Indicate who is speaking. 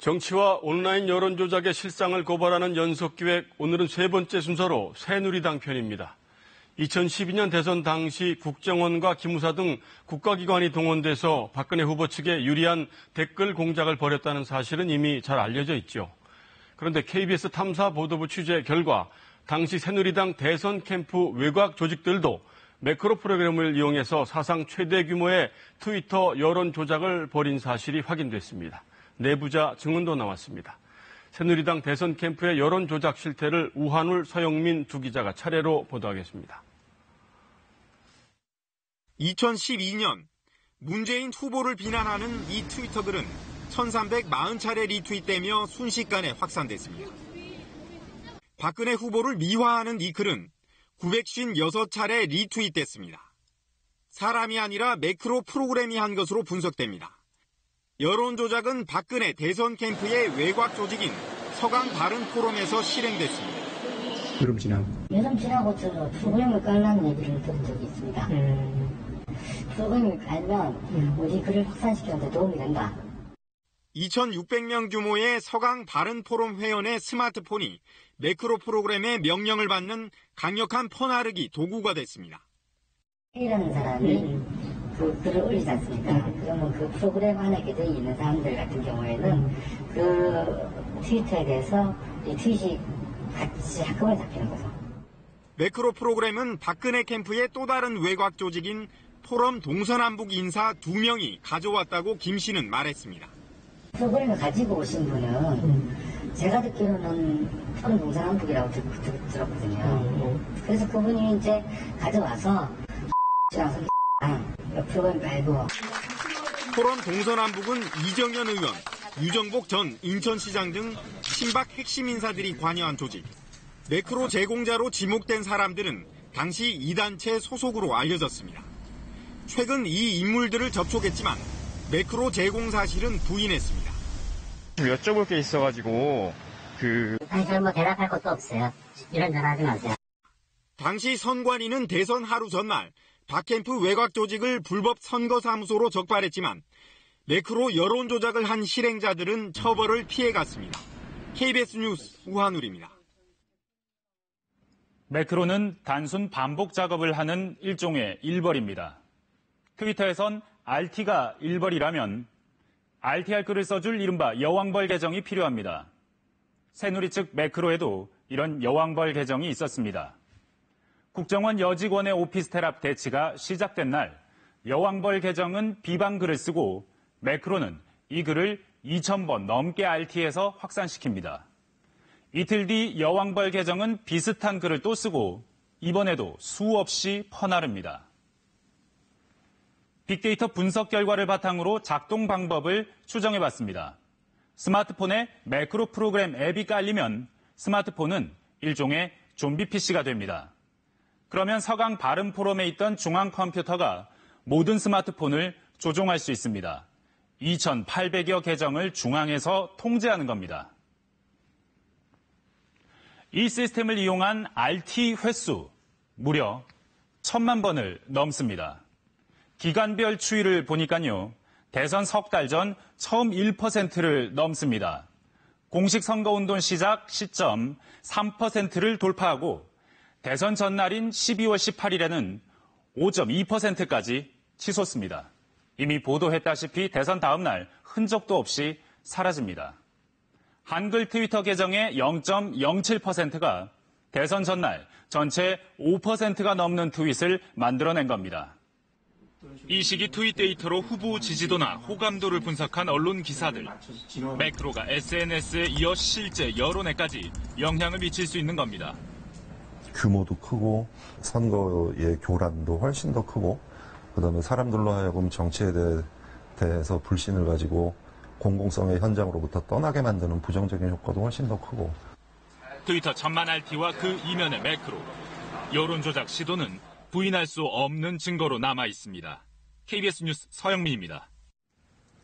Speaker 1: 정치와 온라인 여론 조작의 실상을 고발하는 연속기획, 오늘은 세 번째 순서로 새누리당 편입니다. 2012년 대선 당시 국정원과 기무사 등 국가기관이 동원돼서 박근혜 후보 측에 유리한 댓글 공작을 벌였다는 사실은 이미 잘 알려져 있죠. 그런데 KBS 탐사보도부 취재 결과 당시 새누리당 대선 캠프 외곽 조직들도 매크로 프로그램을 이용해서 사상 최대 규모의 트위터 여론 조작을 벌인 사실이 확인됐습니다. 내부자 증언도 나왔습니다. 새누리당 대선 캠프의 여론 조작 실태를 우한울, 서영민 두 기자가 차례로 보도하겠습니다.
Speaker 2: 2012년 문재인 후보를 비난하는 이 트위터글은 1340차례 리트윗되며 순식간에 확산됐습니다. 박근혜 후보를 미화하는 이 글은 956차례 리트윗됐습니다. 사람이 아니라 매크로 프로그램이 한 것으로 분석됩니다. 여론 조작은 박근혜 대선 캠프의 외곽 조직인 서강 바른 포럼에서 실행됐습니다.
Speaker 3: 여름 지나고 저 프로그램을 깔라는 얘기를 들은 적이 있습니다. 프로그램을 깔면 우리 글을 확산시키는 데 도움이 된다.
Speaker 2: 2600명 규모의 서강 바른 포럼 회원의 스마트폰이 매크로 프로그램의 명령을 받는 강력한 퍼나르기 도구가 됐습니다.
Speaker 3: 이라는 사람이 그 글을 올리지 않습니까? 그러면 그 프로그램 안에 계정이 있는 사람들 같은 경우에는 그 트위터에 대해서 이 트윗이 같이 한꺼번에 잡히는 거죠.
Speaker 2: 매크로 프로그램은 박근혜 캠프의 또 다른 외곽 조직인 포럼 동서남북 인사 2명이 가져왔다고 김 씨는 말했습니다.
Speaker 3: 프로그램을 가지고 오신 분은 제가 듣기로는 포럼 동서남북이라고 들었거든요. 그래서 그분이 이제 가져와서 프로그램 말고
Speaker 2: 포럼 동서남북은 이정현 의원, 유정복 전 인천시장 등 친박 핵심 인사들이 관여한 조직. 매크로 제공자로 지목된 사람들은 당시 이 단체 소속으로 알려졌습니다. 최근 이 인물들을 접촉했지만 매크로 제공 사실은 부인했습니다.
Speaker 4: 여쭤볼 게 있어가지고
Speaker 3: 사실 뭐 대답할 것도 없어요. 이런저런 하지 마세요.
Speaker 2: 당시 선관위는 대선 하루 전날 박 캠프 외곽 조직을 불법 선거사무소로 적발했지만 매크로 여론 조작을 한 실행자들은 처벌을 피해갔습니다. KBS 뉴스 우한울입니다.
Speaker 5: 매크로는 단순 반복 작업을 하는 일종의 일벌입니다. 트위터에선 RT가 일벌이라면 RTR 글을 써줄 이른바 여왕벌 계정이 필요합니다. 새누리 측 매크로에도 이런 여왕벌 계정이 있었습니다. 국정원 여직원의 오피스텔 앞 대치가 시작된 날 여왕벌 계정은 비방 글을 쓰고 매크로는 이 글을 2000번 넘게 RT에서 확산시킵니다. 이틀 뒤 여왕벌 계정은 비슷한 글을 또 쓰고 이번에도 수없이 퍼나릅니다. 빅데이터 분석 결과를 바탕으로 작동 방법을 추정해봤습니다. 스마트폰에 매크로 프로그램 앱이 깔리면 스마트폰은 일종의 좀비 PC가 됩니다. 그러면 서강 바른 포럼에 있던 중앙 컴퓨터가 모든 스마트폰을 조종할 수 있습니다. 2800여 계정을 중앙에서 통제하는 겁니다. 이 시스템을 이용한 RT 횟수 무려 1000만 번을 넘습니다. 기간별 추이를 보니까요. 대선 석 달 전 처음 1%를 넘습니다. 공식 선거운동 시작 시점 3%를 돌파하고 대선 전날인 12월 18일에는 5.2%까지 치솟습니다. 이미 보도했다시피 대선 다음 날 흔적도 없이 사라집니다. 한글 트위터 계정의 0.07%가 대선 전날 전체 5%가 넘는 트윗을 만들어낸 겁니다. 이 시기 트윗 데이터로 후보 지지도나 호감도를 분석한 언론 기사들. 매크로가 SNS에 이어 실제 여론에까지 영향을 미칠 수 있는 겁니다.
Speaker 6: 규모도 크고 선거의 교란도 훨씬 더 크고 그다음에 사람들로 하여금 정치에 대해서 불신을 가지고 공공성의 현장으로부터 떠나게 만드는 부정적인 효과도 훨씬 더 크고.
Speaker 5: 트위터 1000만 RT와 그 이면의 매크로. 여론 조작 시도는 부인할 수 없는 증거로 남아 있습니다. KBS 뉴스 서영민입니다.